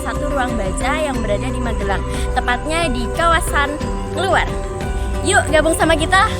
satu ruang baca yang berada di Magelang, tepatnya di kawasan luar. Yuk gabung sama kita.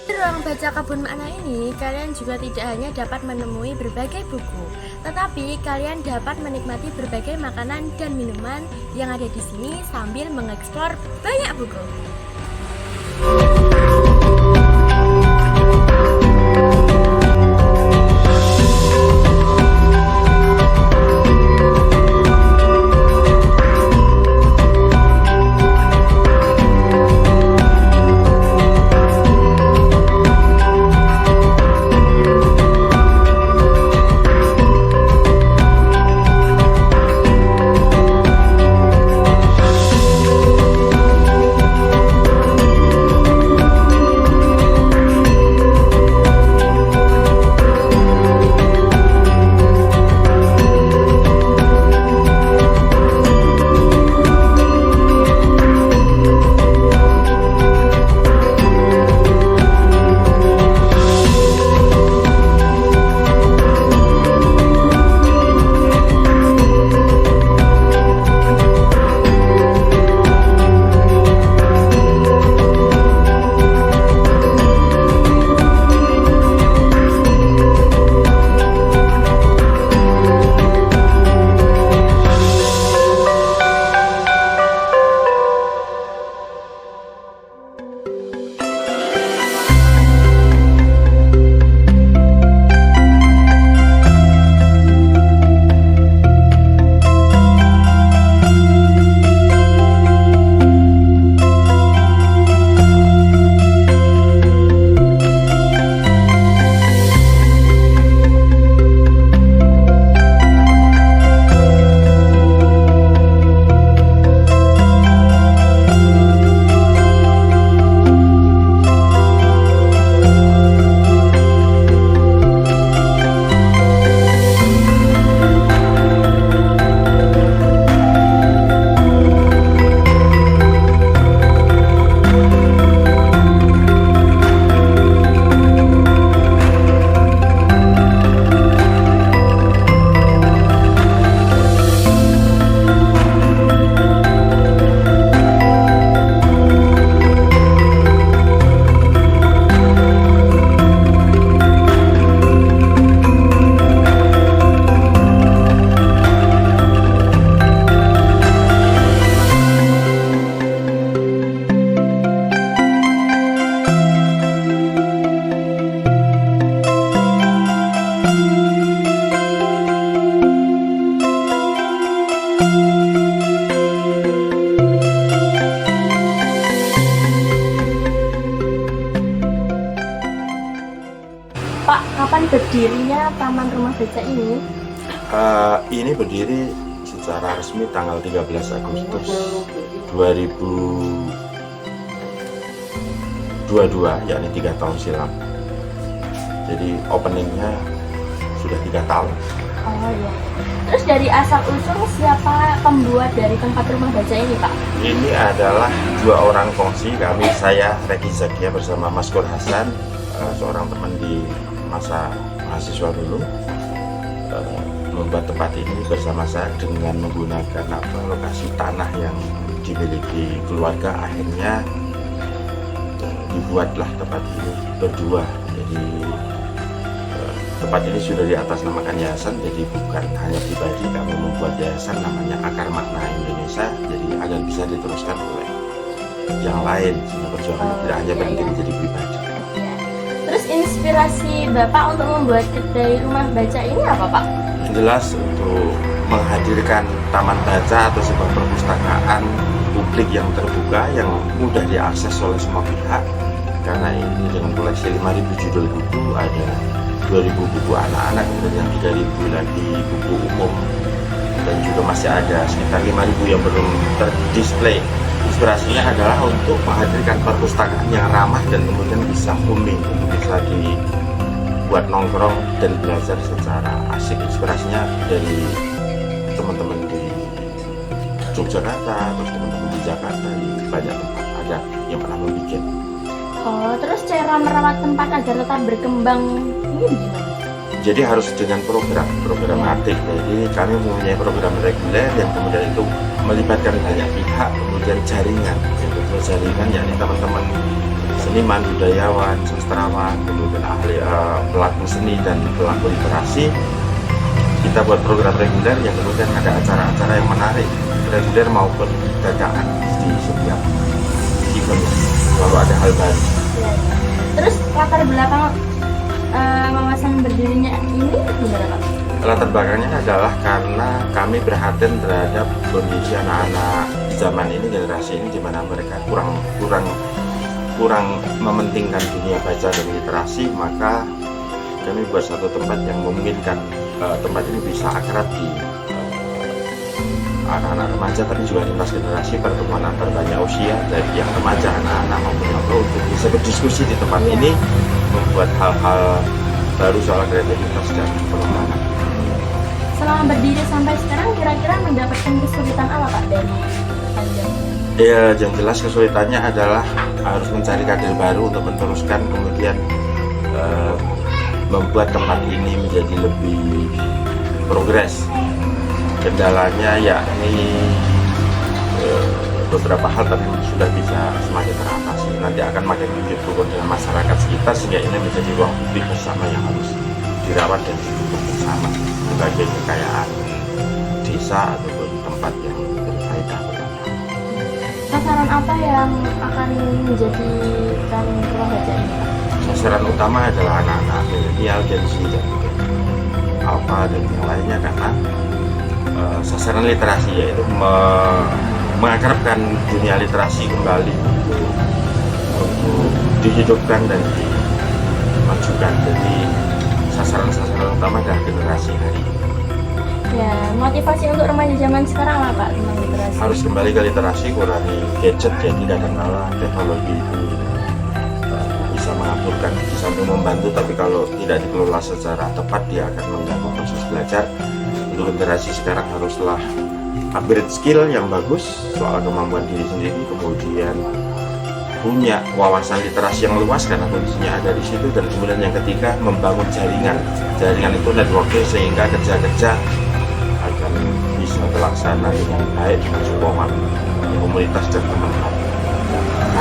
Di ruang baca Kebun Makna ini, kalian juga tidak hanya dapat menemui berbagai buku, tetapi kalian dapat menikmati berbagai makanan dan minuman yang ada di sini sambil mengeksplor banyak buku. Pak, kapan berdirinya Taman Rumah Baca ini? Ini berdiri secara resmi tanggal 13 Agustus 2022, yakni 3 tahun silam. Jadi openingnya sudah 3 tahun. Oh iya. Terus dari asal usul siapa pembuat dari tempat rumah baca ini, Pak? Ini adalah 2 orang kongsi kami, saya Reki Zakia bersama Mas Kur Hasan, seorang teman di masa mahasiswa dulu, membuat tempat ini bersama saya dengan menggunakan lokasi tanah yang dimiliki keluarga. Akhirnya dibuatlah tempat ini berdua. Jadi tempat ini sudah di atas namakan yayasan, jadi bukan hanya pribadi, kami membuat yayasan namanya Akar Makna Indonesia, jadi agar bisa diteruskan oleh yang lain sehingga perjuangan tidak hanya berhenti menjadi pribadi. Terus inspirasi Bapak untuk membuat kedai rumah baca ini apa, Pak? Yang jelas untuk menghadirkan taman baca atau sebuah perpustakaan publik yang terbuka, yang mudah diakses oleh semua pihak. Karena ini dengan koleksi 5.000 judul buku, ada 2.000 buku anak-anak, kemudian 3.000 lagi buku umum, dan juga masih ada sekitar 5.000 yang belum terdisplay. Inspirasinya adalah untuk menghadirkan perpustakaan yang ramah dan kemudian bisa booming, bisa dibuat nongkrong dan belajar secara asik. Inspirasinya dari teman-teman di Yogyakarta, terus teman-teman di Jakarta, di banyak tempat ada yang pernah membuat. Oh, terus cara merawat tempat agar tetap berkembang ini gimana? Jadi harus dengan program aktif. Jadi kami mempunyai program reguler yang kemudian itu melibatkan banyak pihak, kemudian jaringan. Yang kedua jaringan yakni teman-teman seniman, budayawan, sastrawan, kemudian ahli pelaku seni dan pelaku literasi. Kita buat program reguler yang kemudian ada acara-acara yang menarik, reguler maupun dadakan di setiap event. Lalu ada hal baru. Terus latar belakang wawasan berdirinya ini gimana Pak? Latar belakangnya adalah karena kami prihatin terhadap kondisi anak-anak zaman ini, generasi ini, di mana mereka kurang mementingkan dunia baca dan literasi. Maka kami buat satu tempat yang memungkinkan tempat ini bisa akrab di anak-anak remaja, tapi juga lintas generasi, pertemuan antar banyak usia dari yang remaja, anak-anak maupun orang tua, untuk bisa berdiskusi di tempat ini, membuat hal-hal baru soal kreativitas dan pengembangan. Selama berdiri sampai sekarang kira-kira mendapatkan kesulitan apa Pak dari panjang? Ya, yang jelas kesulitannya adalah harus mencari kader baru untuk meneruskan, kemudian membuat tempat ini menjadi lebih progres. Kendalanya yakni beberapa hal, tapi sudah bisa semakin teratasi. Nanti akan makin didukung dengan masyarakat sekitar, sehingga ini menjadi ruang publik bersama yang harus dirawat dan didukung bersama sebagai kekayaan desa ataupun tempat yang berfaedah. Sasaran apa yang akan menjadikan rumah baca ini Pak? Sasaran utama adalah anak-anak milenial, Gen Z, dan Alpha dan yang lainnya, karena sasaran literasi yaitu mengakrabkan dunia literasi kembali untuk dihidupkan dan dimajukan. Jadi sasaran utama adalah generasi hari ini. Ya, motivasi untuk remaja zaman sekarang lah Pak tentang literasi. Harus kembali ke literasi, kurangi gadget. Jadi kadang-kala teknologi itu bisa mengaturkan, di samping membantu, tapi kalau tidak dikelola secara tepat dia akan mengganggu proses belajar. Untuk generasi sekarang haruslah upgrade skill yang bagus soal kemampuan diri sendiri, kemudian punya wawasan literasi yang luas karena kondisinya ada di situ, dan kemudian yang ketiga membangun jaringan itu networking, sehingga kerja-kerja akan bisa terlaksana dengan baik dengan sokongan komunitas dan teman-teman.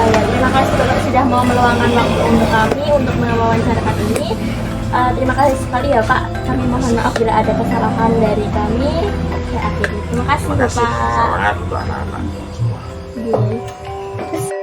Ya, terima kasih Bapak sudah mau meluangkan waktu untuk kami untuk mewawancarakan ini. Terima kasih sekali ya Pak. Kami mohon maaf bila ada kesalahan dari kami. Ya, akhirnya terima kasih Terima kasih. Bapak. Semangat untuk anak-anak semua. Iya.